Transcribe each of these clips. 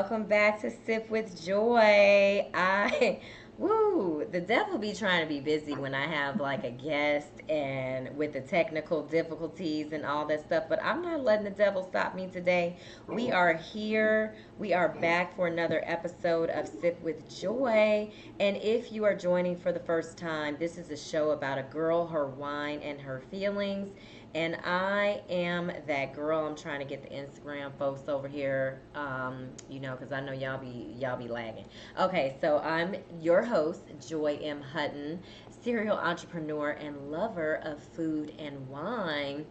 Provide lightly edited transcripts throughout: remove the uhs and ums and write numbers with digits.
welcome back to Sip with Joy. The devil be trying to be busy when I have like a guest and with the technical difficulties and all that stuff, but I'm not letting the devil stop me today. We are here. We are back for another episode of Sip with Joy. And if you are joining for the first time, this is a show about a girl, her wine, and her feelings. And I am that girl. I'm trying to get the Instagram folks over here, because I know y'all be lagging. Okay, so I'm your host, Joy M. Hutton, serial entrepreneur and lover of food and wine.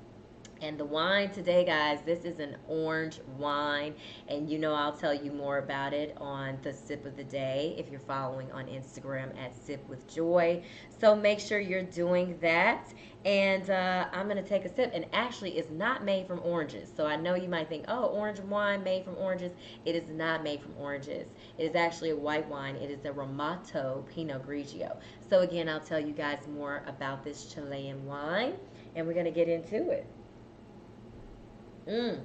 And the wine today, guys, this is an orange wine. And I'll tell you more about it on the sip of the day if you're following on Instagram at Sip with Joy. So make sure you're doing that. And I'm going to take a sip. And actually, it's not made from oranges. So I know you might think, oh, orange wine made from oranges. It is not made from oranges. It is actually a white wine. It is a Ramato Pinot Grigio. So again, I'll tell you guys more about this Chilean wine. And we're going to get into it. Mm.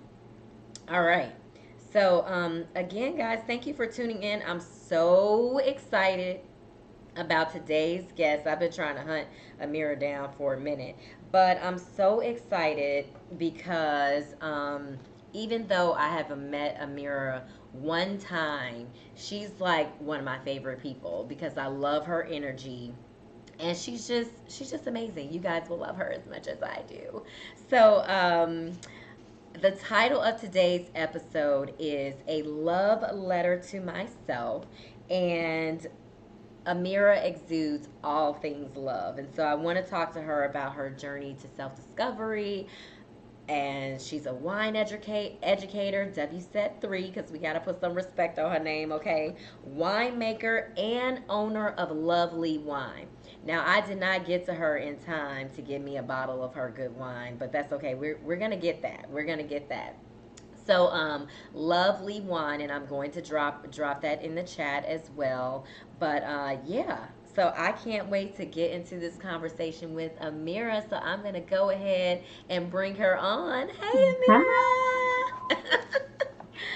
All right. So, again, guys, thank you for tuning in. I'm so excited about today's guest. I've been trying to hunt Aamira down for a minute, but I'm so excited because even though I have met Aamira one time, she's like one of my favorite people because I love her energy. And she's just amazing. You guys will love her as much as I do. So, the title of today's episode is A Love Letter to Myself, and Aamira exudes all things love. And so I want to talk to her about her journey to self discovery. And she's a wine educator, WSET3, because we got to put some respect on her name, okay? Winemaker and owner of LoveLee Wine. Now, I did not get to her in time to give me a bottle of her good wine, but that's okay. We're going to get that. We're going to get that. So, LoveLee Wine, and I'm going to drop that in the chat as well. But yeah, so I can't wait to get into this conversation with Aamira. So I'm gonna go ahead and bring her on. Hey, Aamira.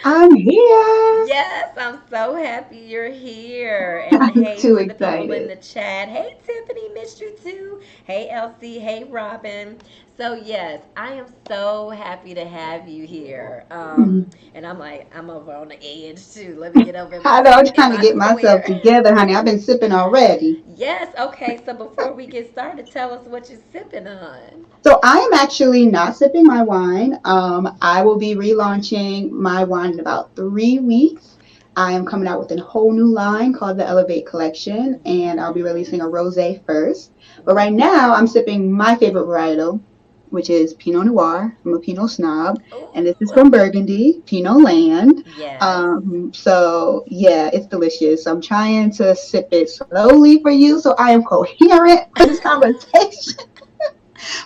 I'm here. Yes, I'm so happy you're here. And I'm hey too to the people in excited. the chat. Hey, Tiffany, missed you too. Hey, Elsie. Hey, Robin. So, yes, I am so happy to have you here. And I'm over on the edge too. Let me get over in I my know I'm in trying to my get myself square. together, honey. I've been sipping already. Yes, okay. So before we get started, tell us what you're sipping on. So I am actually not sipping my wine. I will be relaunching my wine in about 3 weeks. I am coming out with a whole new line called the Elevate Collection, and I'll be releasing a Yes. rosé first. But right Ooh. now, I'm sipping my favorite varietal, which is Pinot Noir. I'm a Pinot snob, and this is Ooh. from Burgundy, Pinot Land. Yes. So yeah, it's delicious. I'm trying to sip it slowly for you, so I am coherent for this conversation.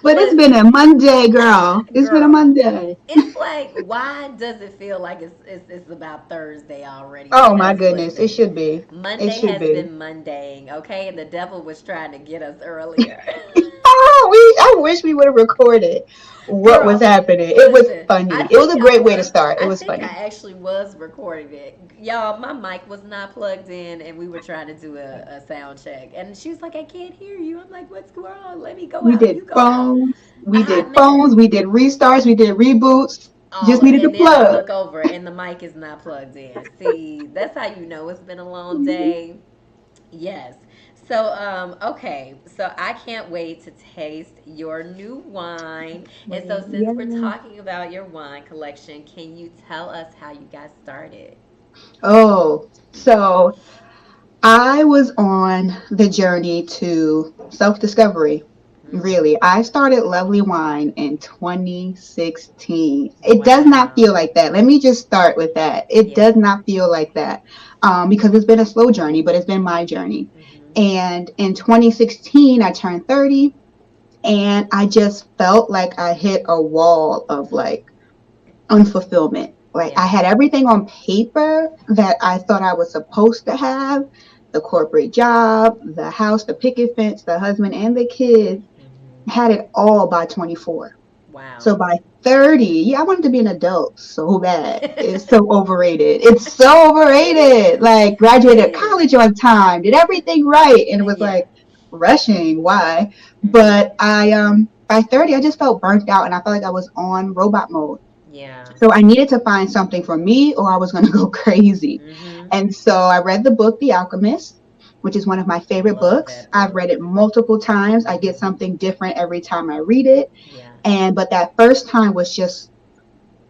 But it's been a Listen, Monday, girl. It's been a girl. Monday. It's like, why does it feel like it's about Thursday already? Oh my Because goodness, it listen, should be. It Monday should has be. been Mondaying, okay? And the devil was trying to get us earlier. Oh, I wish we would have recorded what was Girl, happening. It was listen, I funny. It was think a I great way to was. start. It I was think I funny. actually was recording it. Y'all, my mic was not plugged in, and we were trying to do a sound check. And she was like, I can't hear you. I'm like, what's going on? Let me go We out. did You go out. phones. We I did man, phones. We did restarts. We did reboots. all Just of, needed to and then I look plug. over and the mic is not plugged in. See, that's how you know it's been a long day. Yes. So, okay. So I can't wait to taste your new wine. And so, since we're Yeah. talking about your wine collection, can you tell us how you got started? Oh, so I was on the journey to self discovery. Hmm. Really, I started Lovely Wine in 2016. It does not Wow. feel like that. Let me just start with that. It Yeah. does not feel like that because it's been a slow journey, but it's been my journey. Hmm. And in 2016, I turned 30, and I just felt like I hit a wall of like unfulfillment. Like I Yeah. had everything on paper that I thought I was supposed to have, the corporate job, the house, the picket fence, the husband, and the kids. Hmm. Had it all by 24. Wow. So by 30, yeah, I wanted to be an adult so bad. It's so overrated. It's so It is. overrated. Like It graduated is. college on time, did everything right, and it was Yeah. like rushing. Why? Mhm. But I by 30, I just felt burnt out, and I felt like I was on robot mode. Yeah. So I needed to find something for me, or I was going to go crazy. Mhm. And so I read the book The Alchemist, which is one of my favorite Love books. that I've book. read it multiple times. I get something different every time I read it. Yeah. And but that first time was just,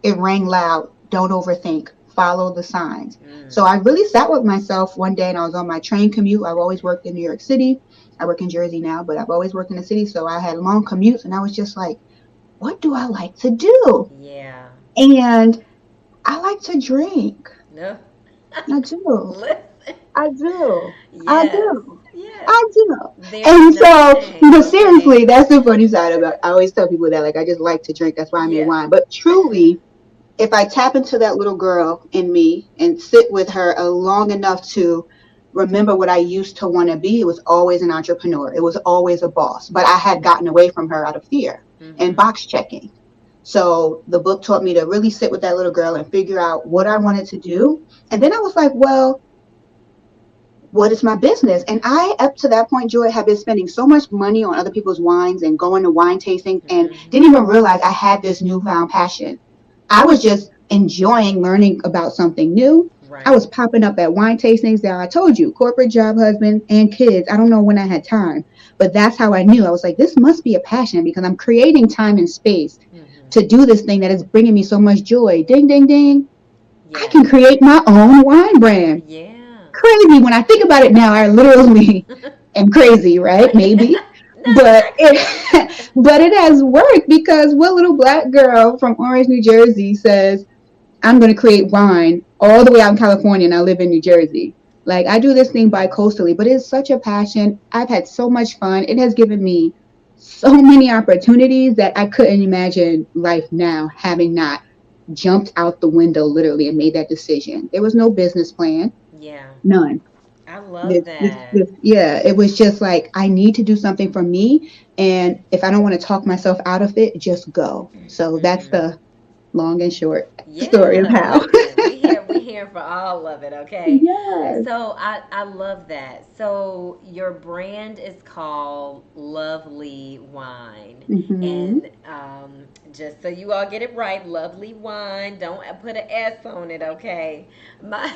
it rang loud. Don't overthink. Follow the signs. So Mm. I really sat with myself one day, and I was on my train commute. I've always worked in New York City. I work in Jersey now, but I've always worked in the city. So I had long commutes, and I was just like, what do I like to do? Yeah. And I like to drink. No. I do. Listen. I do. I Yes. do. Yes. I do. There's And no so, shame. but Okay. seriously, that's the funny side about it. I always tell people that, like, I just like to drink. That's why I made Yeah. wine. But truly, if I tap into that little girl in me and sit with her long enough to remember what I used to want to be, it was always an entrepreneur. It was always a boss. But I had gotten away from her out of fear and Mhm. box checking. So the book taught me to really sit with that little girl and figure out what I wanted to do. And then I was like, well, what is my business? And I, up to that point, Joy, had been spending so much money on other people's wines and going to wine tastings and Mhm. didn't even realize I had this newfound passion. I was just enjoying learning about something new. I Right. was popping up at wine tastings. Now, I told you, corporate job, husband, and kids. I don't know when I had time, but that's how I knew. I was like, this must be a passion because I'm creating time and space Mhm. to do this thing that is bringing me so much joy. Ding, ding, ding. I Yes. can create my own wine brand. Yeah. Crazy. When I think about it now, I literally am crazy, right? Maybe. No, you're But not crazy. it but it has worked because what little black girl from Orange, New Jersey says, I'm gonna create wine all the way out in California and I live in New Jersey. Like I do this thing bi-coastally, but it's such a passion. I've had so much fun. It has given me so many opportunities that I couldn't imagine life now having not jumped out the window literally and made that decision. There was no business plan, Yeah. none. I love that. Yeah, it was just like I need to do something for me, and if I don't want to talk myself out of it, just go. So that's Mhm. the long and short story of Yeah, how. listen, we here for all of it, okay? Yes. So I love that. So your brand is called LoveLee Wine. Hmm. And just so you all get it right, Lovely Wine. Don't put an S on it, okay? My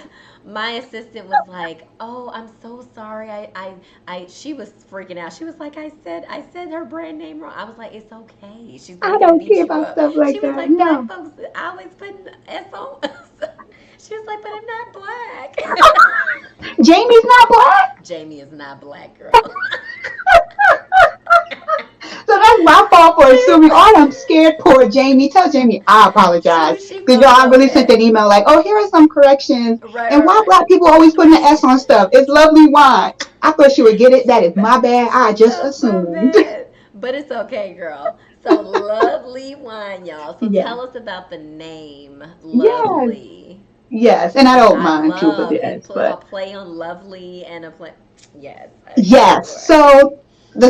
my assistant was like, "Oh, I'm so sorry. I she was freaking out. She was like, I said her brand name wrong." I was like, "It's okay. She's I not gonna don't beat care you about up." stuff She like was that. like, "Black No. folks always putting S on." She was like, "But I'm not black." Jamie's not black. Jamie is not black, girl. So that's my fault for assuming. Oh, I'm scared. Poor Jamie. Tell Jamie I apologize. She Because y'all, felt I so really sent an bad. email like, oh, here are some corrections. Right, And right, why right. black people always putting an S on stuff? It's lovely wine. I thought she would get it. That She is my bad. I she just felt so assumed. bad. But it's okay, girl. So Lovely Wine, y'all. So Yeah. tell us about the name Yes. Lovely. Yes. And I don't I mind truth with love the S, a but play on lovely and a play. Yes, go yes. for it. So the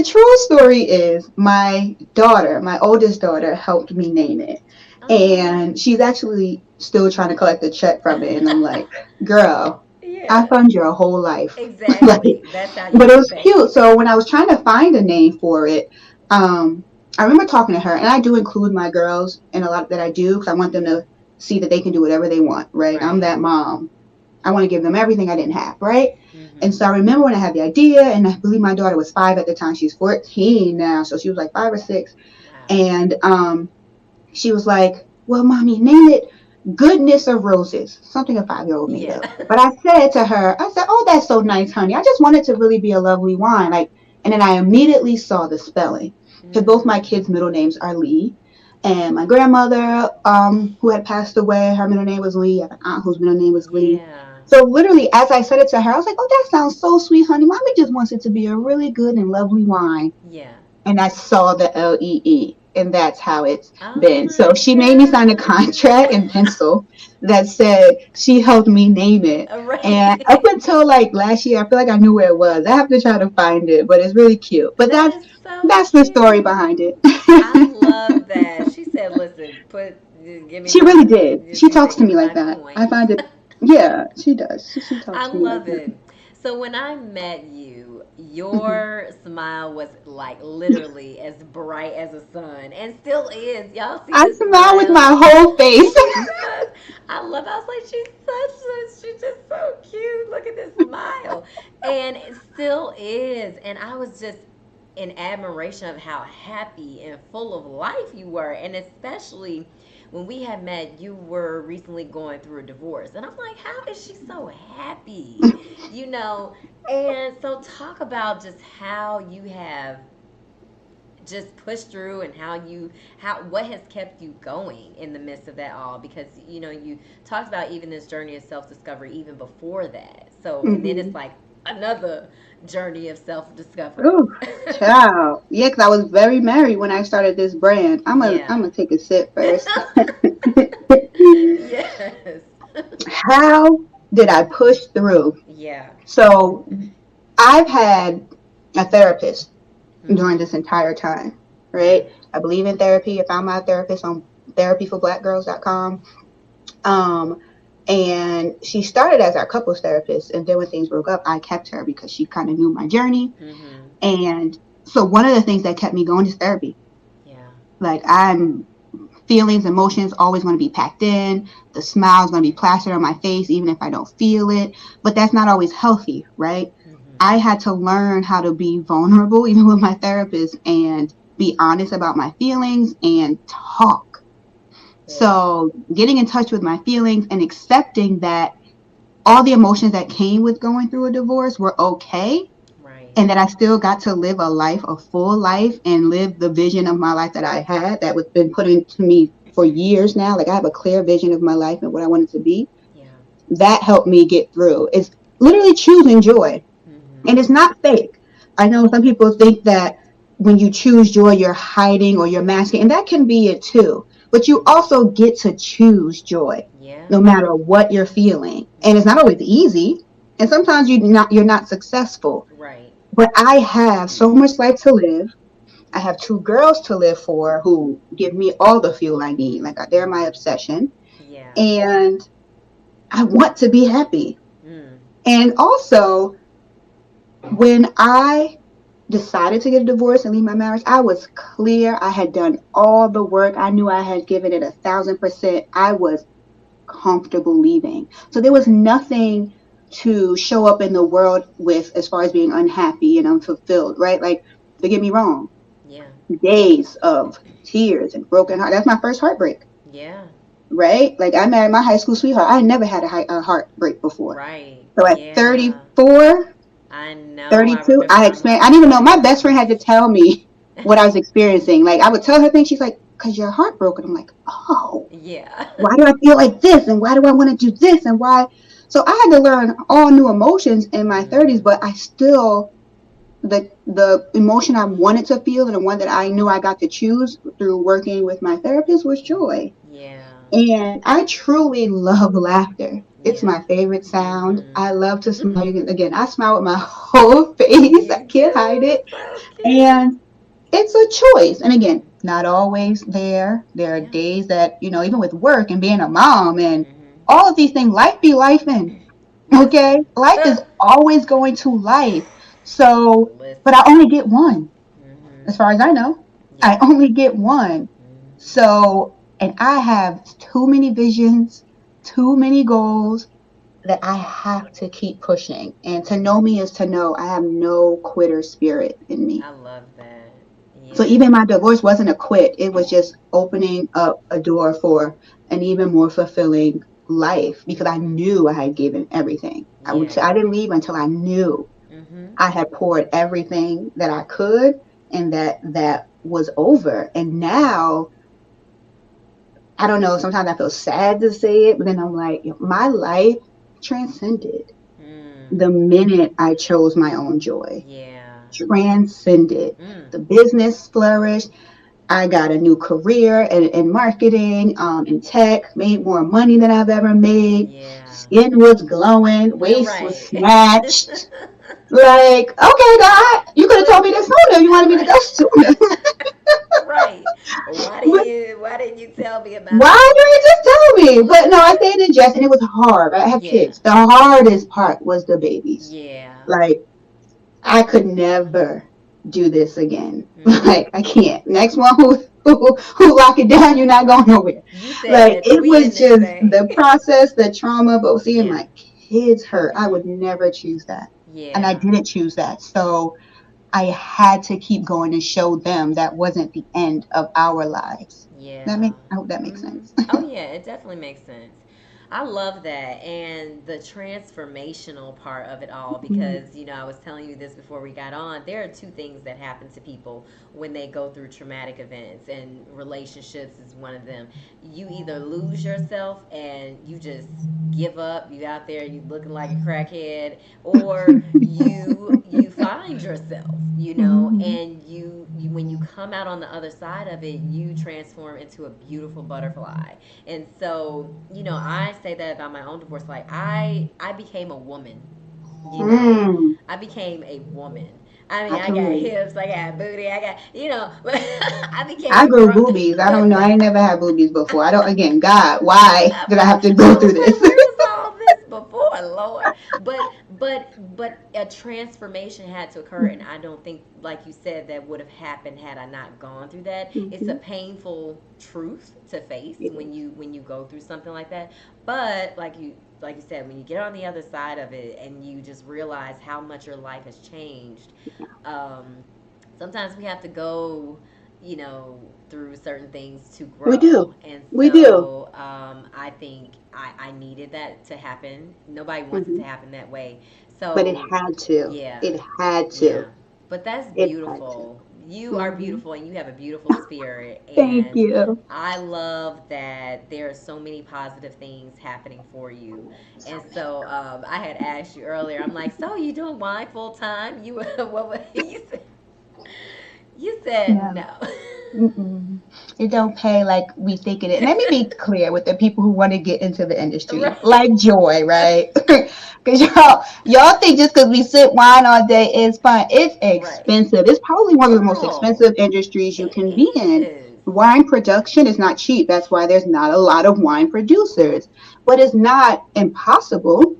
true story is my daughter, my oldest daughter, helped me name it. Oh, And she's actually still trying to collect a check from it. And I'm like, girl, I yeah, fund your whole life. Like, exactly. That's how you but it get was paid. cute. So when I was trying to find a name for it, I remember talking to her, and I do include my girls in a lot that I do because I want them to see that they can do whatever they want, right? I'm Right. that mom. I want to give them everything I didn't have, right? And Mm-hmm. so I remember when I had the idea, and I believe my daughter was 5 at the time. She's 14 now, so she was like 5 or 6. Wow. And she was like, "Well, mommy, name it Goodness of Roses," something a 5-year-old made Yeah. up. But I said to her, I said, "Oh, that's so nice, honey. I just want it to really be a lovely wine." Like, and then I immediately saw the spelling because both my Mm. kids' middle names are Lee. And my grandmother, who had passed away, her middle name was Lee. I have an aunt whose middle name was Lee. Yeah. So literally, as I said it to her, I was like, "Oh, that sounds so sweet, honey. Mommy just wants it to be a really good and lovely wine." Yeah. And I saw the Lee. and that's how it's Oh been. So my she made me sign a contract in God. pencil that said she helped me name it. And up Right. until like last year, I feel like I knew where it was. I have to try to find it, but it's really cute. But That that's is so that's the story cute. behind it. I love that. She said, "Listen, give me She really my." did. She She said, talks to "Give me me like my that. I coins." find it. Yeah, she does. She I talks to me like love that. it. So when I met you, Mhm. your smile was like literally as bright as a sun, and still is. Y'all see I the smile with smile? my whole face. She does. I love. I was like, she's just so cute. Look at this smile, and it still is. And I was just in admiration of how happy and full of life you were, and especially when we had met, you were recently going through a divorce, and I'm like, how is she so happy? You know. And so talk about just how you have just push through, and how what has kept you going in the midst of that all, because you talked about even this journey of self-discovery even before that, so and then it's Hmm. like another journey of self-discovery. Ooh, child. Yeah, because I was very married when I started this brand. I'm Yeah. gonna take a sip first. Yes. How did I push through? Yeah. So I've had a therapist during Mm-hmm. this entire time, Yeah. right? I believe in therapy. I found my therapist on therapyforblackgirls.com. Um, and she started as our couples therapist, and then when things broke up, I kept her because she kind of knew my journey. Mm-hmm. And so one of the things that kept me going is therapy. Yeah. Like I'm feelings, emotions always going to be packed in. The smile's going to be plastered on my face, even if I don't feel it. But that's not always healthy, right? Mm-hmm. I had to learn how to be vulnerable, even with my therapist, and be honest about my feelings and talk. Yeah. So, getting in touch with my feelings and accepting that all the emotions that came with going through a divorce were okay, Right. and that I still got to live a life, a full life, and live the vision of my life that I had that was been put into me for years now. Like I have a clear vision of my life and what I want it to be. Yeah. That helped me get through. It's literally choosing joy. Mm-hmm. And it's not fake. I know some people think that when you choose joy, you're hiding or you're masking, and that can be it too. But you also get to choose joy Yeah. no matter what you're feeling. And it's not Mm-hmm. always easy. And sometimes you're not successful. Right. But I have so much life to live. I have two girls to live for who give me all the fuel I need. Like they're my obsession. Yeah. And I want to be happy. Mm. And also, when I decided to get a divorce and leave my marriage, I was clear. I had done all the work. I knew I had given it 1,000%. I was comfortable leaving. So there was Right. nothing to show up in the world with as far as being unhappy and unfulfilled, right? Like, don't get me wrong, Yeah. days of tears and broken heart. That's my first heartbreak, Yeah. right? Like, I married my high school sweetheart. I never had a heartbreak before. Right. So at Yeah. 34, I know. I 32, remember our I didn't even know. My best friend milestones. had to tell me what I was experiencing. Like, I would tell her things. She's like, because you're heartbroken. I'm like, oh, Yeah. why do I feel like this? And why do I want to do this? And why? So I had to learn all new emotions in my 30s, Mm. but I still, the emotion I wanted to feel and the one that I knew I got to choose through working with my therapist was joy. Yeah. And I truly love laughter. It's Yeah. my favorite sound. Mm-hmm. I love to smile. Again, I smile with my whole face. I You can't hide do. it. So cute. And it's a choice. And again, not always there. There are Yeah. days that, even with work and being a mom and Mm-hmm. all of these things, life be life in. Okay? Listen. Life is always going to life. So, but I Listen. only get one, Mm-hmm. as far as I know. I Yeah. only get one. Mm-hmm. So, and I have too many visions, too many goals that I have to keep pushing. And to know me is to know I have no quitter spirit in me. I love that. So Yeah. even my divorce wasn't a quit. It was just opening up a door for an even more fulfilling life because I Mm-hmm. knew I had given everything. Yeah. I didn't leave until I knew Mm-hmm. I had poured everything that I could and that was over. And now I don't know, sometimes I feel sad to say it, but then I'm like, my life transcended Mm. the minute I chose my own joy. Yeah. Transcended. Mm. The business flourished. I got a new career in marketing, in tech, made more money than I've ever made. Yeah. Skin was glowing, All waist was right. snatched. Like, okay, God, you could have told But me this sooner if you wanted me to go right. sooner. Right. Why But didn't you tell me about this why didn't you sooner? just tell me? But no, I stayed in jest, and it was hard. I have Yeah. kids. The hardest part was the babies. Yeah. Like, I could never do this again. Mhm. Like, I can't. Next one who lock it down, you're not going Right. nowhere. You said Like, that it we in was this just thing. the process, the trauma, but seeing Yeah. my kids hurt, I would Mhm. never choose that. And I Yeah. didn't choose that. So I had to keep going and show them that wasn't the end of our lives. Yeah. I hope that makes Hmm. sense. Oh yeah, it definitely makes sense. I love that and the transformational part of it all Mm, because I was telling you this before we got on. There are two things that happen to people when they go through traumatic events, and relationships is one of them. You either lose yourself and you just give up, you out there, you looking like a crackhead, or you find yourself, mhm. and you when you come out on the other side of it, you transform into a beautiful butterfly. And so, I say that about my own divorce. Like I became a woman, you know. Mm, I became a woman. I mean, I I can got relate. hips, I got booty, I got, I became I a grew grown. boobies. I don't know. I ain't never had boobies before. I don't. Again, God, why did I have to go I through was like, this? where was all this before, Lord? But a transformation had to occur, and I don't think, like you said, that would have happened had I not gone through that. It's a Mhm. painful truth to face It when is. you go through something like that. But like you said, when you get on the other side of it and you just realize how much your life has changed, um, sometimes we have to go, through certain things to We grow. do. And We do. so I think I needed that to happen. Nobody wants it to Mhm. happen that way. But it So, had to. yeah, It had yeah. to. But that's It had to. beautiful. You are Hmm. beautiful and you have a beautiful spirit. Thank And you. I love that there are so many positive things happening for you. And so I had asked you earlier, I'm like, so you doing wine full time? You said? You said No. no. Mm-mm. It don't pay like we think it is. Let me be clear with the people who want to get into the industry, Right. like Joy, right? Because y'all think just because we sip wine all day is fun. It's Right. expensive. It's probably one of the most Girl, expensive industries you it can be in. is. Wine production is not cheap. That's why there's not a lot of wine producers. But it's not impossible.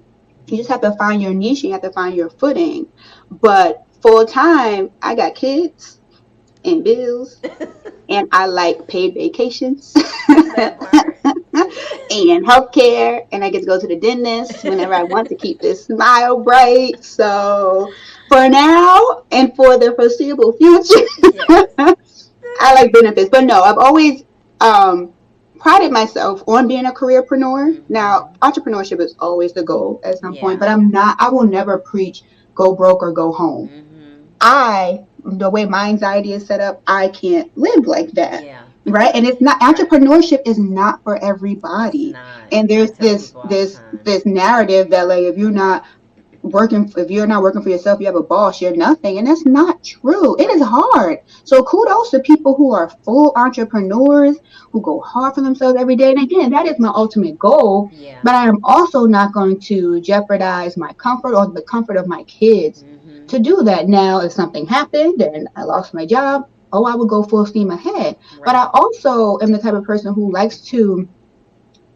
You just have to find your niche. You have to find your footing. But full time, I got kids and bills, and I like paid vacations That part. and healthcare, and I get to go to the dentist whenever I want to keep this smile bright. So for now and for the foreseeable future, Yes. I like benefits. But no, I've always um, prided myself on being a careerpreneur. Now, Mm-hmm. entrepreneurship is always the goal at some point, Yeah. but I will never preach go broke or go home. Mm-hmm. The way my anxiety is set up, I can't live like that. Yeah. Right. And it's not, Right. entrepreneurship is not for It's everybody. not. And I there's tell people all the time. this narrative that like if you're not working for yourself, you have a boss, you're nothing. And that's not true. It is Right. hard. So kudos to people who are full entrepreneurs, who go hard for themselves every day. And again, that is my ultimate goal. Yeah. But I am also not going to jeopardize my comfort or the comfort of my kids Mm-hmm. to do that. Now, if something happened and I lost my job, oh, I would go full steam ahead. But I Right. also am the type of person who likes to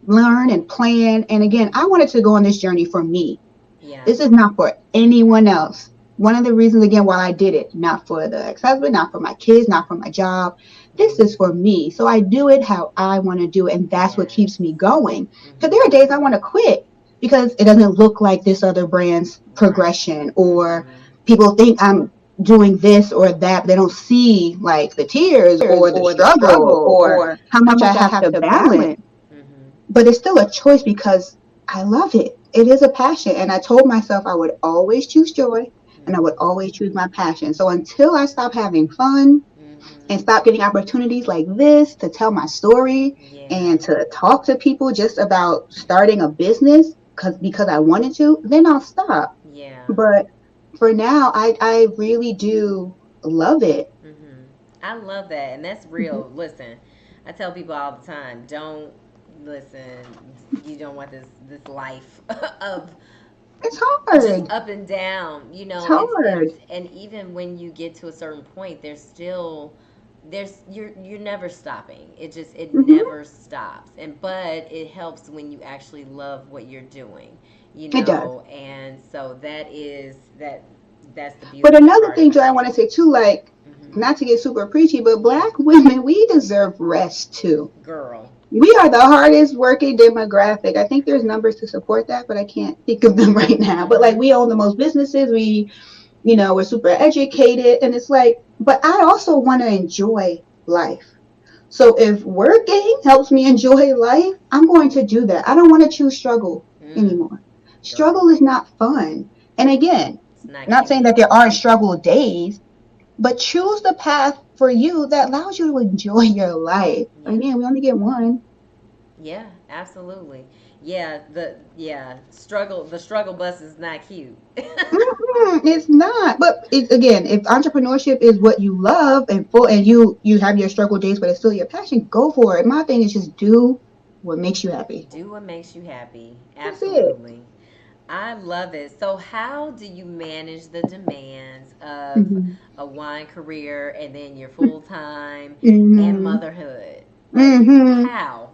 learn and plan. And again, I wanted to go on this journey for me. Yeah. This is not for anyone else. One of the reasons, again, why I did it, not for the ex husband, not for my kids, not for my job. This is for me. So I do it how I want to do it. And that's what Yes. keeps me going. Because there are Mm-hmm. days I want to quit because it doesn't look like this other brand's Right. progression, or Mm-hmm. people think I'm doing this or that. They don't see like the tears or the Or the struggle struggle or or how how much I much I have have to to balance. balance. Mm-hmm. But it's still a choice because I love it. It is a passion. And I told myself I would always choose joy and I would Mm-hmm. always choose my passion. So until I stop having fun and Mm-hmm. stop getting opportunities like this to tell my story Yeah. and to talk to people just about starting a business because I wanted to, then I'll stop. Yeah. But for now, I really do love it. Mm-hmm. I love that, and that's Mhm. real. Listen, I tell people all the time, don't listen. You don't want this life of It's just hard. up and down. You It's know, it's hard. and even when you get to a certain point, you're never stopping. It Hmm. never stops. And but it helps when you actually love what you're doing. It does. And so that's the But beautiful another part thing, Joy, I about want it. to say too, like, Hmm. not to get super preachy, but Yeah, Black women, we deserve rest too. girl. We are the hardest working demographic. I think there's numbers to support that, but I can't think of them right now. But like, Hmm. we own the most businesses. We're super educated, and it's like, but I also want to enjoy life. So if working helps me enjoy life, I'm going to do that. I don't want to choose struggle Mm, anymore. girl, Struggle is not fun. And again, it's not not saying cute. that there aren't struggle days, but choose the path for you that allows you to enjoy your life. Yeah. Again, we only get one. Yeah, absolutely. Yeah, the struggle bus is not cute. It's not. But again, if entrepreneurship is what you love and you have your struggle days, but it's still your passion, go for it. My thing is just do what makes you happy. Do what makes you happy. That's it. Absolutely. I love it. So, how do you manage the demands of Hmm. a wine career and then your full time and Hmm. motherhood? Like, Hmm. how?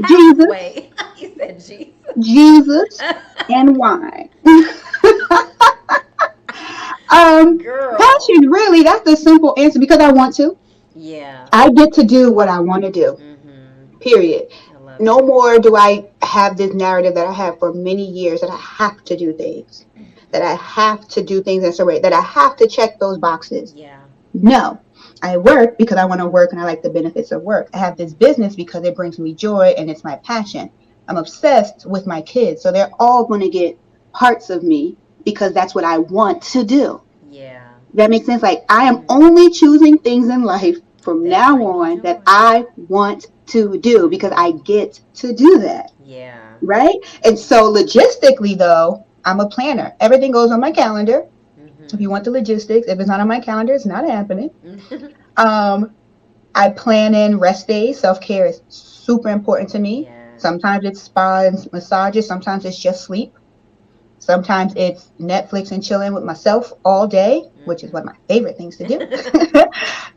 Jesus, Halfway. You said Jesus. Jesus, and wine. um, Girl. Passion, really, that's the simple answer because I want to. Yeah. I get to do what I want to do. Mm-hmm. Period. I love No that. more do I have this narrative that I have for many years that I have to do things, that I have to do things in a certain way, that I have to check those boxes. Yeah. No, I work because I want to work and I like the benefits of work. I have this business because it brings me joy and it's my passion. I'm obsessed with my kids. So they're all going to get parts of me because that's what I want to do. Yeah. That makes sense. Like, I am Mm. only choosing things in life from That now bring you on that joy. I want to do because I Mm-hmm. get to do that. Yeah. Right. And so, logistically, though, I'm a planner. Everything goes on my calendar. If you want the logistics, if it's not on my calendar, it's not happening. Mm-hmm. Um, I plan in rest days. Self care is super important to me. Yes. Sometimes it's spa and massages. Sometimes it's just sleep. Sometimes it's Netflix and chilling with myself all day, which is one of my favorite things to do. Mm-hmm.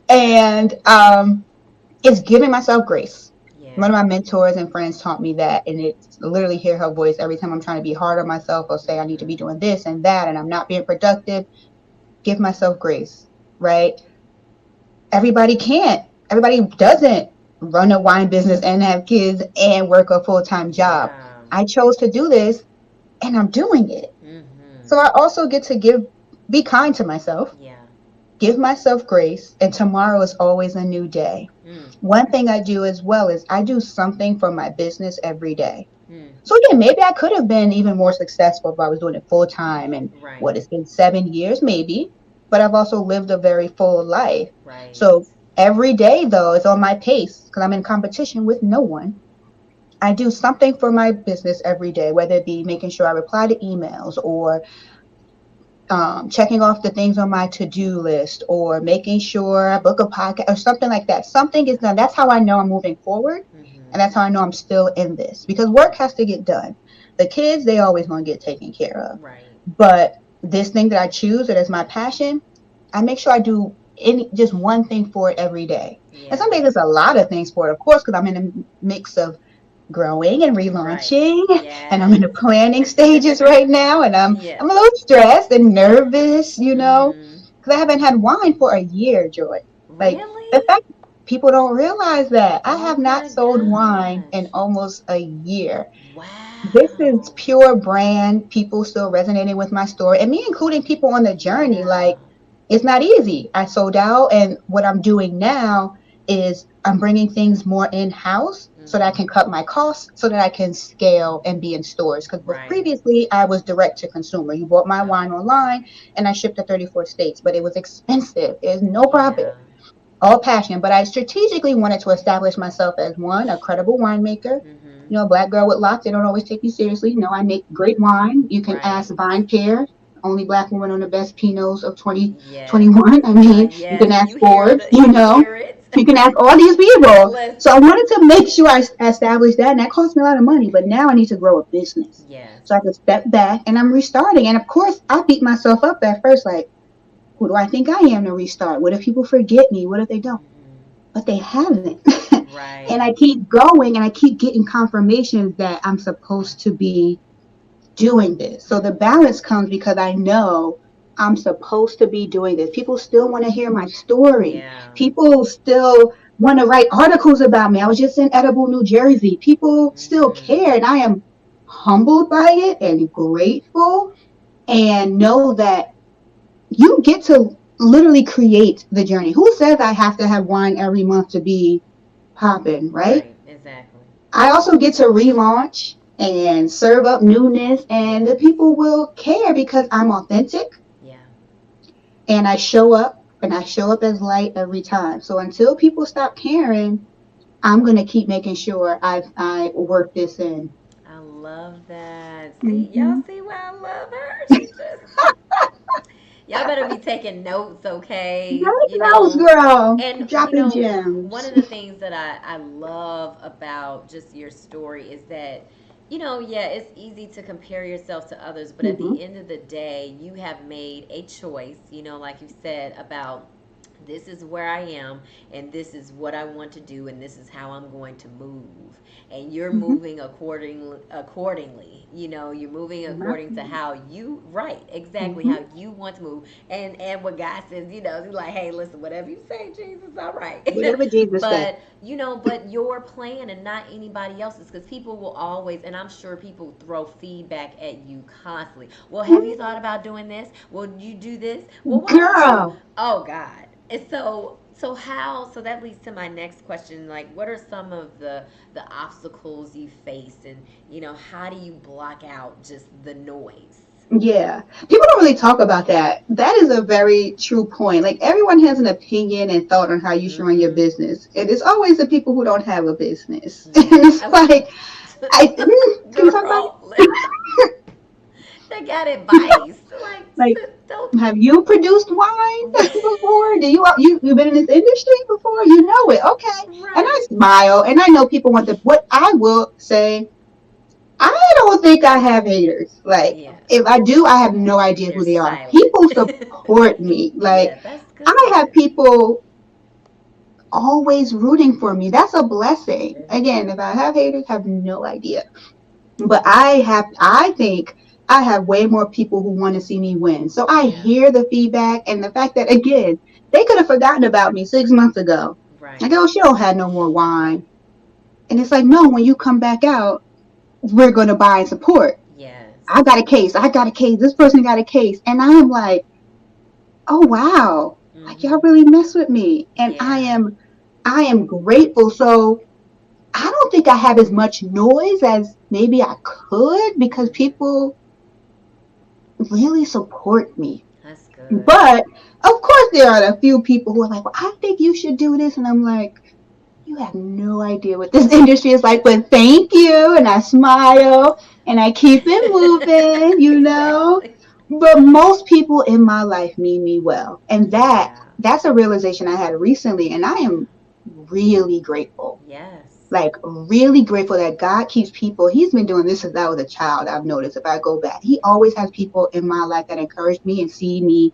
And it's giving myself grace. One of Yeah. my mentors and friends taught me that, and it's literally hear her voice every time I'm trying to be hard on myself or say I need to be Mm-hmm. doing this and that, and I'm not being productive. Give myself grace, right? Everybody can't. Everybody doesn't run a wine business and have kids and work a full time job. Yeah. I chose to do this, and I'm doing it. Mm-hmm. So I also get to be kind to myself, Yeah. give myself grace, and tomorrow is always a new day. Mm. One thing I do as well is I do something for my business every day. Mm. So again, maybe I could have been even more successful if I was doing it full time and Right. what it's been 7 years, maybe. But I've also lived a very full life. Right. So every day though is on my pace because I'm in competition with no one. I do something for my business every day, whether it be making sure I reply to emails or checking off the things on my to-do list or making sure I book a podcast or something like that. Something is done. That's how I know I'm moving forward. And Mm-hmm. that's how I know I'm still in this because work has to get done. The kids, they always going to get taken care of. Right. But this thing that I choose that is my passion, I make sure I do just one thing for it every day. And some Yeah. days it's a lot of things for it, of course, because I'm in a mix of growing and Right. relaunching, and I'm in Yes. the planning stages right now, and I'm Yes. a little stressed and nervous, Mm-hmm. because I haven't had wine for a year, Joy. Like, the Really? fact people don't realize that I Oh have not my sold wine in gosh. almost a year. This is Wow. pure brand, people still resonating with my story, and me including people on the journey. Yeah. Like, it's not easy. I sold out, and what I'm doing now is I'm bringing things more in house so that I can Mm-hmm. cut my costs, so that I can scale and be in stores. Because Right. previously I was direct to consumer. You bought my wine Okay. online, and I shipped to 34 states, but it was expensive. There's no profit, Yeah. all passion. But I strategically wanted to establish myself as one, a credible winemaker. Mm-hmm. A black girl with locks, they don't always take you seriously. I make great wine. You can Right. ask Vine Pair. only black woman on the best Pinots of Yes. 2021. I mean, you can Yes. ask Forbes, You hear it. you can ask all these people. So I Listen. wanted to make sure I established that, and that cost me a lot of money. But now I need to grow a business, Yes. so I can step back, and I'm restarting. And of course, I beat myself up at first, like, who do I think I am to restart? What if people forget me? What if they don't? Hmm. But they haven't. And Right. I keep going, and I keep getting confirmations that I'm supposed to be doing this. So the balance comes because I know I'm supposed to be doing this. People still want to hear my story. Yeah. People still want to write articles about me. I was just in Edible, New Jersey. People still care, Hmm. and I am humbled by it and grateful, and know that you get to literally create the journey. Who says I have to have wine every month to be popping, right? Right. Exactly. I also get to relaunch and serve up newness, and the Yes. people will care because I'm authentic Yeah. and I show up, and I show up as light every time. So until people stop caring, I'm going to keep making sure I work this in. I love that. See, y'all Mm-hmm. see why I love her? She just y'all better be taking notes, okay? Right nose girl, And dropping one gems. of the things that I love about just your story is that, yeah, it's easy to compare yourself to others, but at Mm-hmm. the end of the day, you have made a choice, like you said, about this is where I am, and this is what I want to do, and this is how I'm going to move. And you're Mm-hmm. moving accordingly. You're moving according to how you right, exactly Mm-hmm. how you want to move. And what God says, he's like, hey, listen, whatever you say, Jesus, all right. Whatever Jesus said. but your plan and not anybody else's, because people will always, and I'm sure people throw feedback at you constantly. Well, have you thought about doing this? Well, you do this? Well, why don't you? Girl. Oh God. And so that leads to my next question. Like, what are some of the obstacles you face, and how do you block out just the noise? Yeah. People don't really talk about that. That is a very true point. Like everyone has an opinion and thought on how you should run your Mm-hmm. business. And it's always the people who don't have a business. And Yeah. it's like, can we talk about Girl, listen. They got advice. Like, like don't. have you produced wine before? Do you've been in this industry before? You know it. Okay. And I Right. smile and I know people want the what I will say, I don't think I have haters. Like Yeah. if I do, I have no idea They're who they are. silent. People support me. Like Yeah, that's I have good. people always rooting for me. That's a blessing. Again, if I have haters, have no idea. But I think I have way more people who want to see me win. So I Yeah. hear the feedback and the fact that again, they could have forgotten about me 6 months ago. Like, Right. oh, she don't have no more wine. And it's like, no, when you come back out, we're gonna buy and support. Yes. I got a case. I got a case. This person got a case. And I am like, oh wow. Like y'all Mm-hmm. really mess with me. And Yeah. I am grateful. So I don't think I have as much noise as maybe I could because Mm-hmm. people really support me. That's good. But of course, there are a few people who are like, well, I think you should do this. And I'm like, you have no idea what this industry is like, but thank you. And I smile and I keep it moving, you know. Exactly. But most people in my life mean me well. And Yeah. that's a realization I had recently. And I am really grateful, Yes. like really grateful that God keeps people. He's been doing this since I was a child. I've noticed if I go back, he always has people in my life that encourage me and see me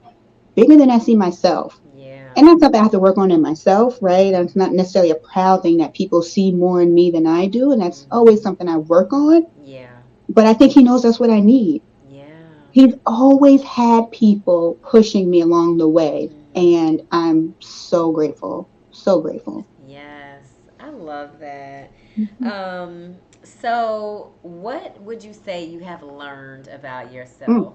bigger than I see myself. Yeah. And that's something I have to work on in myself, right? And it's not necessarily a proud thing that people see more in me than I do. And that's always Mm-hmm. something I work on. Yeah. But I think he knows that's what I need. Yeah. He's always had people pushing me along the way. Mm-hmm. And I'm so grateful. So grateful. Yes. I love that. Mhm. So what would you say you have learned about Mm. yourself?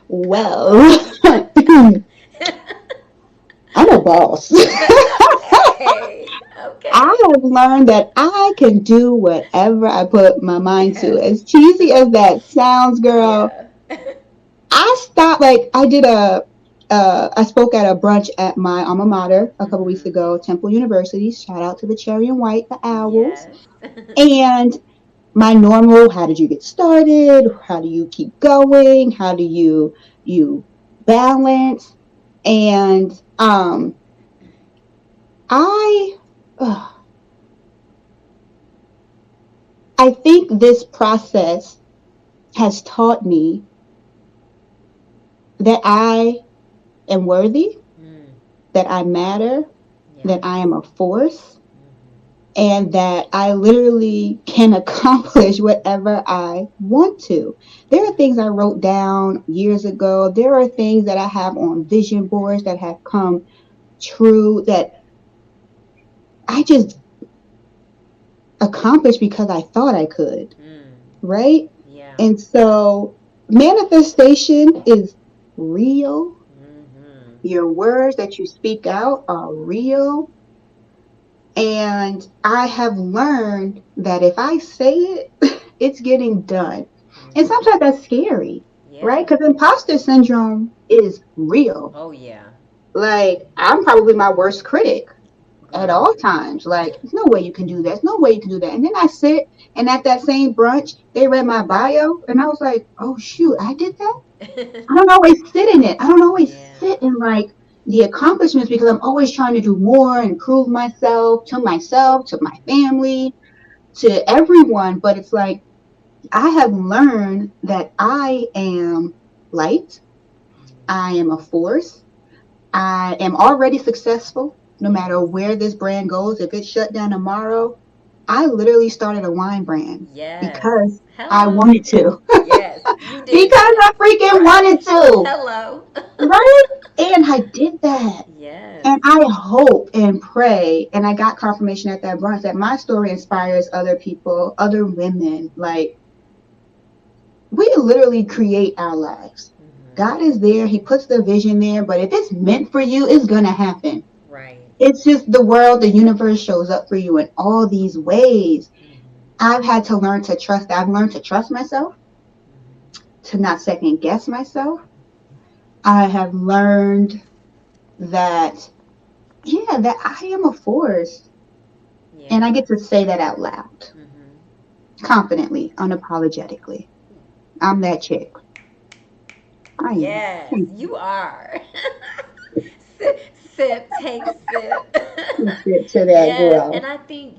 Well, I'm a boss. Okay. I Okay. have learned that I can do whatever I put my mind to. Yes. As cheesy as that sounds, girl, Yeah. I stopped. Like I spoke at a brunch at my alma mater a couple weeks Mm-hmm. ago, Temple University. Shout out to the Cherry and White, the Owls. Yes. And my normal, how did you get started? How do you keep going? How do you balance? And I ugh, I think this process has taught me that I am worthy, Mm, that I matter, yes. that I am a force, Hmm. and that I literally can accomplish whatever I want to. There are things I wrote down years ago. There are things that I have on vision boards that have come true that I just accomplished because I thought I could, Mm, right? yeah. And so manifestation is real. Hmm. Your words that you speak out are real. And I have learned that if I say it, it's getting done. And Hmm. sometimes that's scary, right? Yeah. Because imposter syndrome is real. Oh, yeah. Like, I'm probably my worst critic at Girl. all times. Like, there's no way you can do that. There's no way you can do that. And then I sit, and at that same brunch, they read my bio, and I was like, oh, shoot, I did that? I don't always sit in it. I don't always Yeah. sit in like the accomplishments because I'm always trying to do more and prove myself, to my family, to everyone. But it's like I have learned that I am light. I am a force. I am already successful no Yes. matter where this brand goes. If it's shut down tomorrow, I literally started a wine brand Yes. because I Hello. wanted to. Yes, you did Because that. I freaking Right. wanted to. Hello. Right? And I did that. Yes. And I hope and pray, and I got confirmation at that brunch that my story inspires other people, other women. Like, we literally create our lives. Hmm. God is there, He puts the vision there, but if it's meant for you, it's going to happen. Right. It's just the world, the universe shows up for you in all these ways. Hmm. I've had to learn to trust. I've learned to trust myself, Hmm. to not second guess myself. I have learned that, yeah, that I am a force. And Yeah. I get to say that out loud, Hmm. confidently, unapologetically. I'm that chick. I am. Yes, Thank you are. Sip, sip, take sip. you. To that Yes, and girl. I think,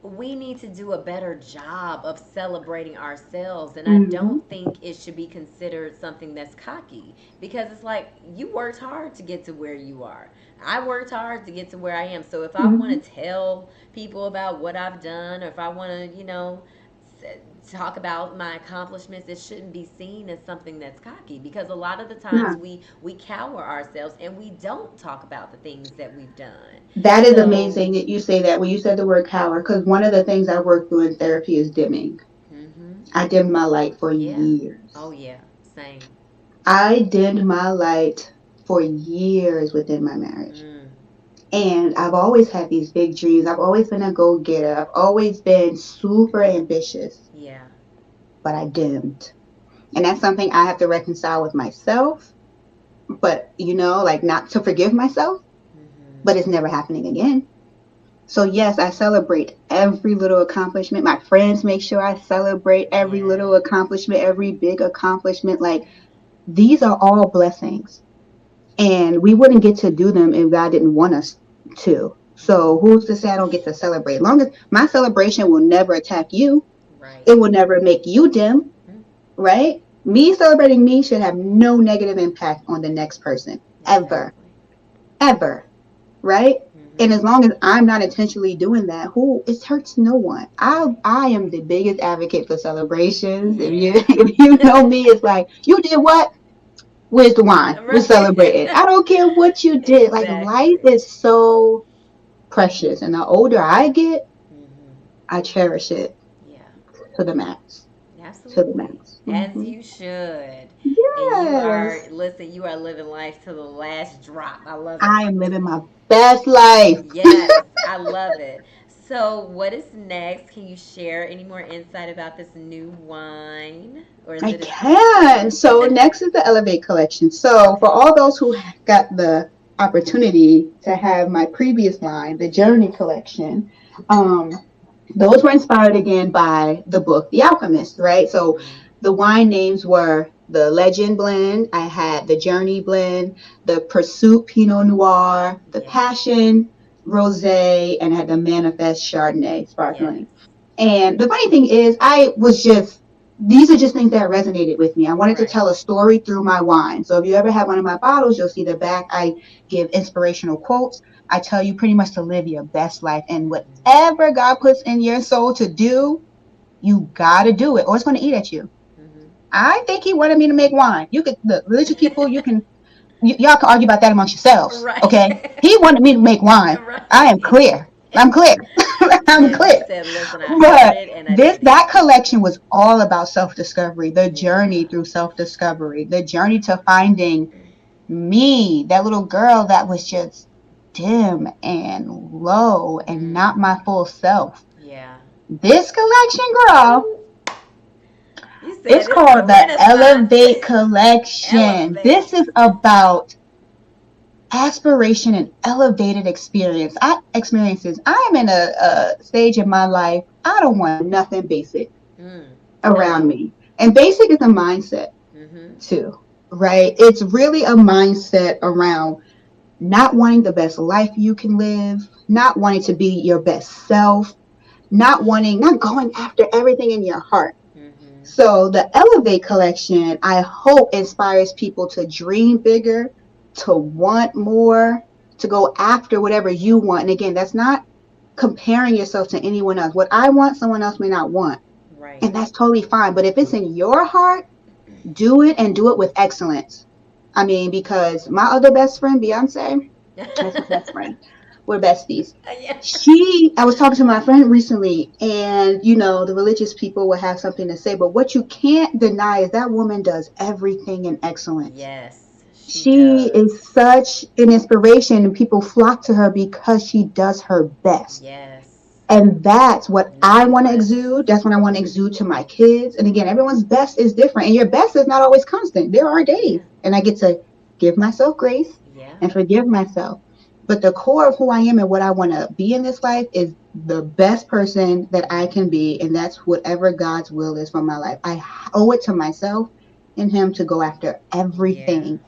we need to do a better job of celebrating ourselves. And I Mm-hmm. don't think it should be considered something that's cocky because it's like you worked hard to get to where you are. I worked hard to get to where I am. So if I Mm-hmm. want to tell people about what I've done, or if I want to, talk about my accomplishments, it shouldn't be seen as something that's cocky because a lot of the times Yeah. we cower ourselves and we don't talk about the things that we've done. That is So, amazing that you say that when you said the word coward, because one of the things I work through in therapy is dimming. mhm. I dimmed my light for Yeah. years. Oh yeah. Same. I dimmed my light for years within my marriage. Mm. And I've always had these big dreams. I've always been a go getter. I've always been super ambitious, Yeah. but I dimmed. And that's something I have to reconcile with myself, but like not to forgive myself, but it's Mhm. never happening again. So yes, I celebrate every little accomplishment. My friends make sure I celebrate every little Yes. accomplishment, every big accomplishment. Like, these are all blessings. And we wouldn't get to do them if God didn't want us to. So Mhm. who's to say I don't get to celebrate? As long as my celebration will never attack you, Right. it will never make you dim, Mm. right? Me celebrating me should have no negative impact on the next person, ever, Exactly. ever, right? And Mhm. as long as I'm not intentionally doing that, who it hurts no one. Right. I am the biggest advocate for celebrations. If you Yeah. if you know me, it's like, you did what? Where's the wine? We're Right. celebrating. I don't care what you did. Like, life Exactly. is so precious, and the older I get, Mhm. I cherish it Yeah. to the max. To the Absolutely. max. As Hmm. you should. And you are, Yes, listen, you are living life to the last drop. I love I it. am living my best life. Yes, I love it. So, what is next? Can you share any more insight about this new wine? Or is I it a secret? can. So next is the Elevate collection. So for Okay. all those who got the opportunity to have my previous line, the Journey collection, um, Those were inspired again by the book The Alchemist, right? So Mm-hmm. the wine names were the Legend blend, I had the Journey blend, the Pursuit Pinot Noir, the Yes. Passion Rosé, and I had the Manifest Chardonnay Yes. sparkling. And the funny thing is, these are just things that resonated with me. I wanted to Right. tell a story through my wine. So if you ever have one of my bottles, you'll see the back. I give inspirational quotes. I tell you pretty much to live your best life. And Mm-hmm. whatever God puts in your soul to do, you gotta do it or it's going to eat at you. Mm-hmm. I think he wanted me to make wine. You could, the religious people, y'all can argue about that amongst yourselves. Okay. Right. He wanted me to make wine. I am Right. clear. I'm clear. I'm Yes, you clear. said, listen, I heard But it and I did it. that collection was all about self-discovery, the journey Yeah. through self-discovery, the journey to finding me, that little girl that was just dim and low and not Mm. my full self. Yeah. This collection, girl, Ooh, you it's said it's a called the renaissance. Elevate Collection. This Elevate. is about aspiration and elevated experiences. I am in a stage in my life. I don't want nothing basic Mm. around Hello. me. And basic is a mindset Mm-hmm. too, right? It's really a mindset around not wanting the best life you can live, not wanting to be your best self, not going after everything in your heart. Mm-hmm. So the Elevate collection, I hope inspires people to dream bigger, to want more, to go after whatever you want. And again, that's not comparing yourself to anyone else. What I want, someone else may not want. Right. And that's totally fine. But if it's in your heart, do it and do it with excellence. I mean, because my other best friend, Beyonce, that's my best friend. We're besties. Yeah. I was talking to my friend recently, and the religious people will have something to say, but what you can't deny is that woman does everything in excellence. Yes, she She does. is such an inspiration, and people flock to her because she does her best. Yes. And that's what I Nothing want to less. exude. That's what I want to exude to my kids. And again, everyone's best is different, and your best is not always constant. There are days, Yeah. and I get to give myself grace Yeah. and forgive myself. But the core of who I am and what I want to be in this life is the best person that I can be, and that's whatever God's will is for my life. I owe it to myself and Him to go after Yeah. everything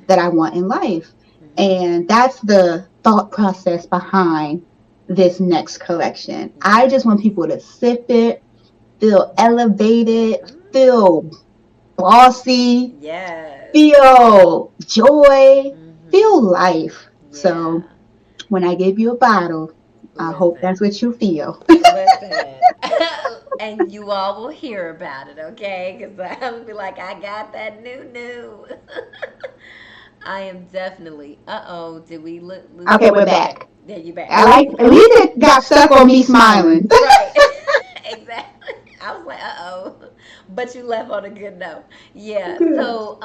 that I want in life. Mm-hmm. And that's the thought process behind this next collection. I Yeah. just want people to sip it, feel elevated, Mm. feel bossy, Yes. feel joy, feel Mm-hmm. life. Yeah. So when I give you a bottle, I hope Listen. that's what you feel. Listen. And you all will hear about it, okay? Because I'll be like, I got that new. I am definitely. Uh oh. Did we lose Okay, you? we're Okay. back. There you back. I like, at least it got stuck on me smiling. Right. Exactly. I was like, uh-oh. But you left on a good note. Yeah. Good. So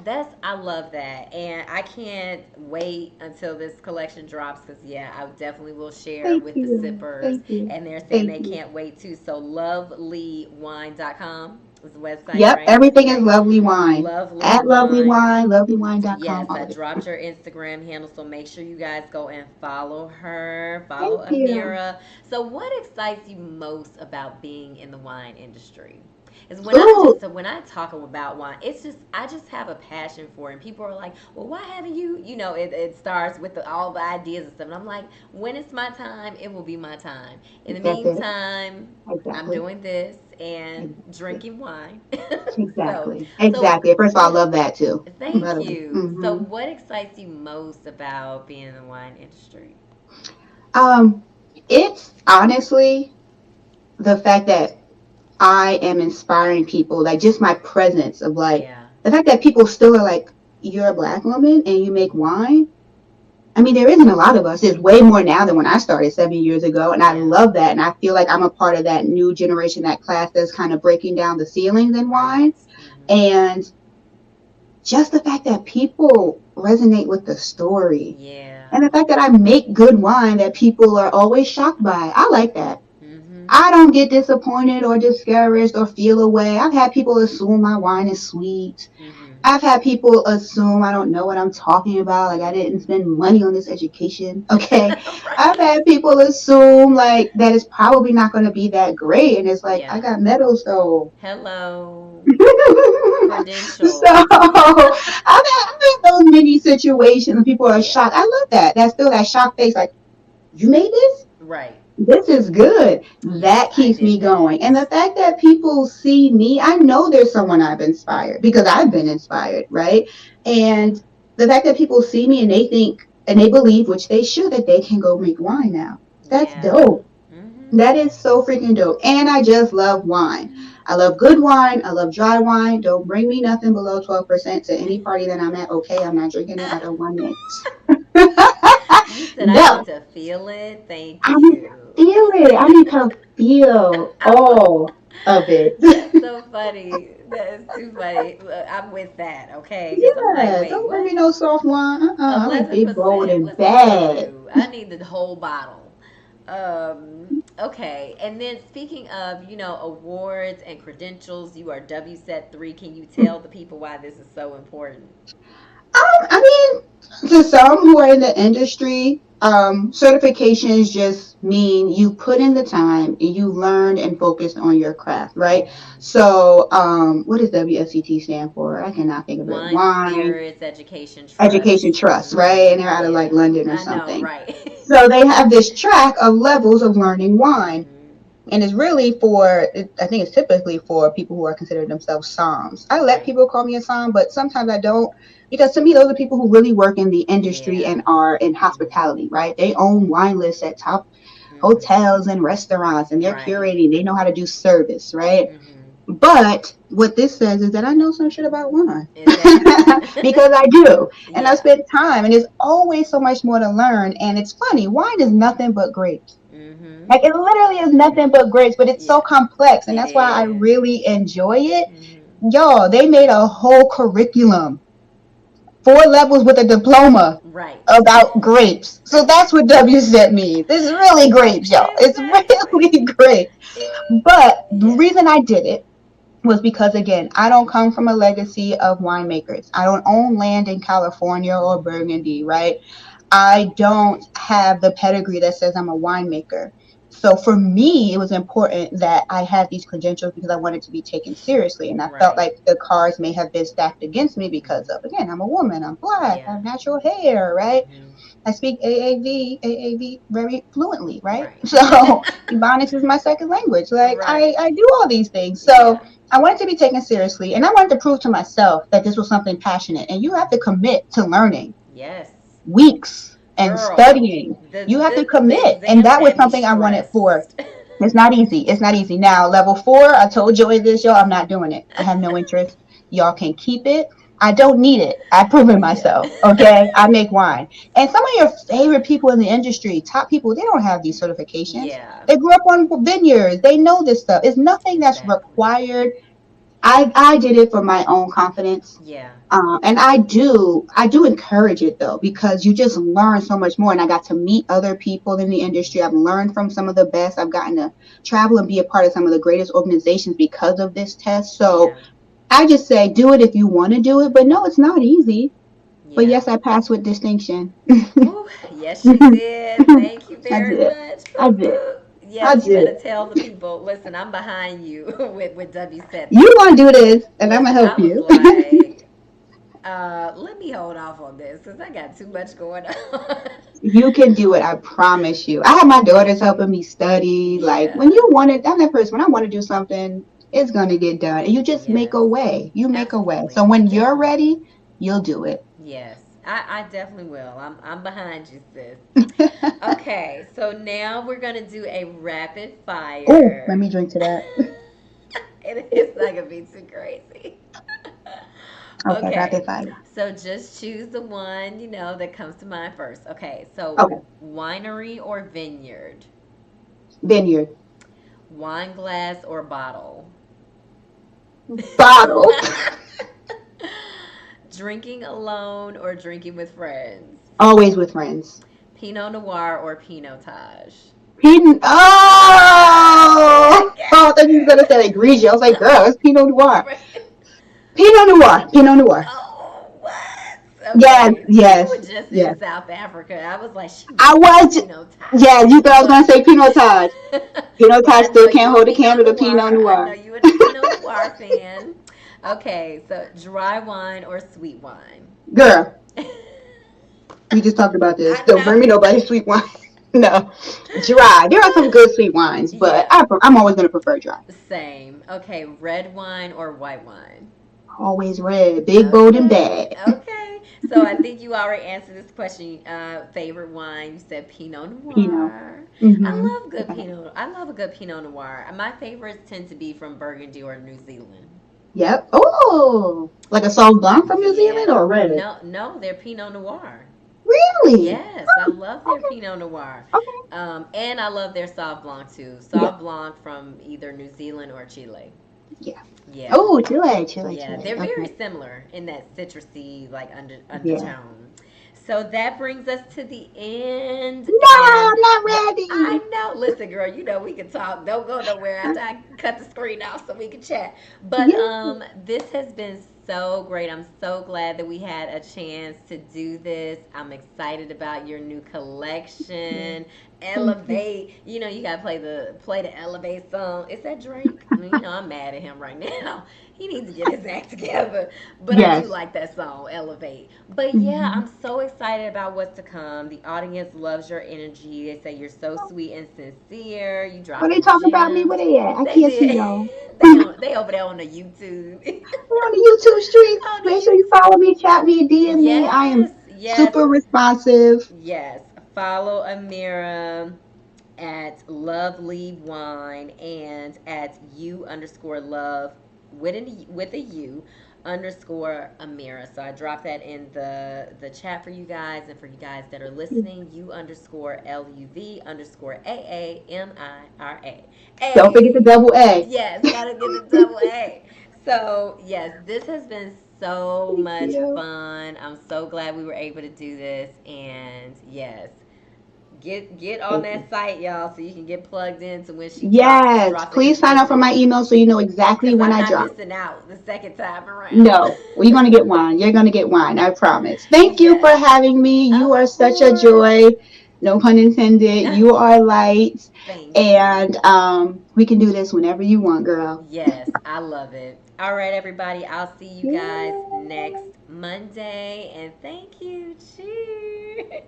that's I love that. And I can't wait until this collection drops because yeah, I definitely will share Thank with the you. sippers. Thank you. And they're saying Thank they you. can't wait too. So loveleewine.com is the website, Yep, right? everything is Okay. Lovely Wine. Lovely At Lovely Wine. Wine, lovelywine.com, Yes, all I of it. dropped your Instagram handle, so make sure you guys go and follow her, Thank follow you. Aamira. So, what excites you most about being in the wine industry? Is Ooh, when I talk about wine, it's just I just have a passion for it. And people are like, "Well, why haven't you?" It starts with all the ideas and stuff, and I'm like, "When it's my time, it will be my time. In the that's it. meantime, I'm Exactly. doing this and Exactly. drinking wine." so, Exactly. so Exactly. First of all, I what? love that too. Thank Incredible. you. So, Hmm. what excites you most about being in the wine industry? Um, it's honestly the fact that I am inspiring people, like just my presence of like Yeah. the fact that people still are like, you're a black woman and you make wine. I mean, there isn't a lot of us. There's way more now than when I started 7 years ago. And I Yeah. love that. And I feel like I'm a part of that new generation, that class that's kind of breaking down the ceilings in Right. wine. Hmm. And just the fact that people resonate with the story Yeah. and the fact that I make good wine that people are always shocked by. I like that. Hmm. I don't get disappointed or discouraged or feel away. I've had people assume my wine is sweet. Hmm. I've had people assume I don't know what I'm talking about, like I didn't spend money on this education. Okay. I've Right. had people assume like that it's probably not going to be that great. And it's like, I Yeah. got medals though. Hello. So Credentials. I've had those many situations and people are Yeah. shocked. I love that. That's still that shock face, like, you made this? Right. This is good. Yes, That I keeps me did going. that. And the fact that people see me, I know there's someone I've inspired because I've been inspired, right? And the fact that people see me and they think and they believe, which they should, that they can go make wine now. That's Yeah. dope. Mhm. That is so freaking dope. And I just love wine. I love good wine. I love dry wine. Don't bring me nothing below 12% to any party that I'm at. Okay, I'm not drinking it. I don't want it. You said I need No, to feel it. Thank I need to you. feel it. I need to feel all of it. That's so funny. That is too funny. Look, I'm with that, okay? Because I'm like, Yeah, wait, don't bring me what? no soft wine. I like big, bold, 11%? and Listen to bad. you. I need the whole bottle. Okay. And then speaking of, awards and credentials, you are WSET 3. Can you tell the people why this is so important? I mean, to some who are in the industry, certifications just mean you put in the time and you learn and focus on your craft, right? Hmm. So, what does WSET stand for? I cannot think of it. Wine, Wine spirits, education, Education trust. Trust, right? And they're out of like Yeah. London or I know, something. right? So they have this track of levels of learning wine. Hmm. And it's really for, I think it's typically for people who are considered themselves somms. I let Right. people call me a somm, but sometimes I don't, because to me those are people who really work in the industry Yeah. and are in hospitality, right? They own wine lists at top Hmm. hotels and restaurants, and they're Right. curating. They know how to do service, right? Hmm. But what this says is that I know some shit about wine Exactly. because I do, and I Yeah. spent time, and there's always so much more to learn. And it's funny, wine is nothing but grapes. Hmm. Like it literally is nothing but grapes, but it's so Yeah. complex, and It that's why I is. really enjoy it. Hmm. Y'all, they made a whole curriculum, 4 levels with a diploma Right. about grapes. So that's what WSET means. It's really grapes, y'all. It's Exactly. really great. But the Yeah. reason I did it was because again, I don't come from a legacy of winemakers. I don't own land in California or Burgundy, right? I don't have the pedigree that says I'm a winemaker. So for me, it was important that I had these credentials because I wanted to be taken seriously. And I felt Right. like the cards may have been stacked against me because of, again, I'm a woman, I'm black, I Yeah. have natural hair, right? Hmm. I speak AAV very fluently, right? Right. So Ebonics is my second language. Like Right. I do all these things. So Yeah. I wanted to be taken seriously and I wanted to prove to myself that this was something passionate. And you have to commit to learning Yes. weeks and Girl, studying. the You have to the commit. And exams that was had me something I wanted for. stressed. It's not easy. It's not easy. Now, level 4, I told Joey this, y'all, I'm not doing it. I have no interest. Y'all can keep it. I don't need it. I've proven Yeah. myself. Okay. I make wine. And some of your favorite people in the industry, top people, they don't have these certifications. Yeah. They grew up on vineyards. They know this stuff. It's nothing that's Exactly. required. I did it for my own confidence. Yeah. And I do encourage it though, because you just learn so much more. And I got to meet other people in the industry. I've learned from some of the best. I've gotten to travel and be a part of some of the greatest organizations because of this test. So Yeah. I just say, do it if you want to do it. But no, it's not easy. But Yeah. yes, I passed with distinction. I Whew, yes, you did. Thank you very did. much. I did. I Yes, you did. better tell the people. Listen, I'm behind you with You WSET 3. want to do this, and I'm Listen, gonna I help was you. like, let me hold off on this because I got too much going on. You can do it. I promise you. I have my daughters helping me study. Like when Yeah. you want it, I'm that person. When I want to do something, it's gonna get done. And you just make Yes. a way. You make a way. So Absolutely. when you're Definitely. ready, you'll do it. Yes. I definitely will. I'm behind you, sis. Okay, so now we're gonna do a rapid Oh, let fire. me drink to that. It's not gonna be too crazy. Okay, rapid Okay, fire. so just choose the one that comes to mind first. Okay, so Okay, winery or vineyard, vineyard, wine glass or bottle, bottle, drinking alone or drinking with friends, always with friends. Pinot Noir or Pinotage. Pinot. Oh, I oh, I got thought you were gonna say like Grigio. I was like, girl, it's Pinot Noir. you. Pinot Noir. Pinot Noir. Oh, what? Yes, Okay, you were yes, just in yes. South Africa. I was like, she I must be was, Pinot yeah, you thought I was going but to say Pinot Taj. Pinot but Taj I know still you can't a hold a Pinot candle to Pinot Noir. I know Noir. you a Pinot Noir fan. Okay, so dry wine or sweet wine? Girl, we just talked about this. I Don't bring me know. nobody sweet wine. No, dry. There are some good sweet wines, but Yeah, I'm always going to prefer dry. same. Okay, red wine or white wine? Always red, big, bold, and Okay, bad. okay. So I think you already answered this question. Favorite wine? You said Pinot Pinot. Noir. Mm-hmm. I love good Pinot. I love a good Pinot Noir. My favorites tend to be from Burgundy or New Zealand. Yep. Oh, like a Sauv Blanc from New Yeah. Zealand or red? No, no, they're Pinot Noir. Really? Yes, I love their Okay. Pinot Noir. Okay. And I love their Sauv Blanc too. Yeah. Sauv Blanc from either New Zealand or Chile. Yeah. Yeah. Oh, Chile, Chile, Yeah, Chile. they're very Okay. similar in that citrusy like Yeah. undertone. So that brings us to the end, No, and I'm not I ready. know. Listen, girl, you know we can talk. Don't go nowhere after I cut the screen off so we can chat. But Yeah. this has been so great. I'm so glad that we had a chance to do this. I'm excited about your new Yeah. collection. Thank you. Elevate. You know you gotta play the Elevate song. Is that Drake? You know I'm mad at him right now. He needs to get his act together. But I do Yes. like that song, Elevate. But yeah, Hmm. I'm so excited about what's to come. The audience loves your energy. They say you're so sweet and sincere. You Oh, they dropping talk about me. gems. Where they at? I They can't see did. y'all. They over there on the YouTube. We're on the YouTube streets. On the Make sure you YouTube. follow me, chat me, DM me. I am Yes, yes, super responsive. yes. Follow Amira at LoveLee Wine and at you underscore love with a U underscore Amira. So I dropped that in the chat for you guys and for you guys that are listening. You underscore LUV underscore AAMIRA. Don't forget the Hey, double A. yes, gotta get the double A. So yes, this has been so Thank much you. fun. I'm so glad we were able to do this, and yes, get on Thank you. that site, y'all, so you can get plugged in to when she Yes. drops it Please sign up for consistently. my email so you know exactly Cause when I'm I not drop. missing out the second time around. No, well, you're going to get wine. You're going to get wine. I promise. Thank you for Yes, having me. You of are such a course. joy. No pun intended. You are light. Thank And you. we can do this whenever you want, girl. Yes, I love it. All right, everybody. I'll see you guys Yeah. next Monday, and thank you. Cheers.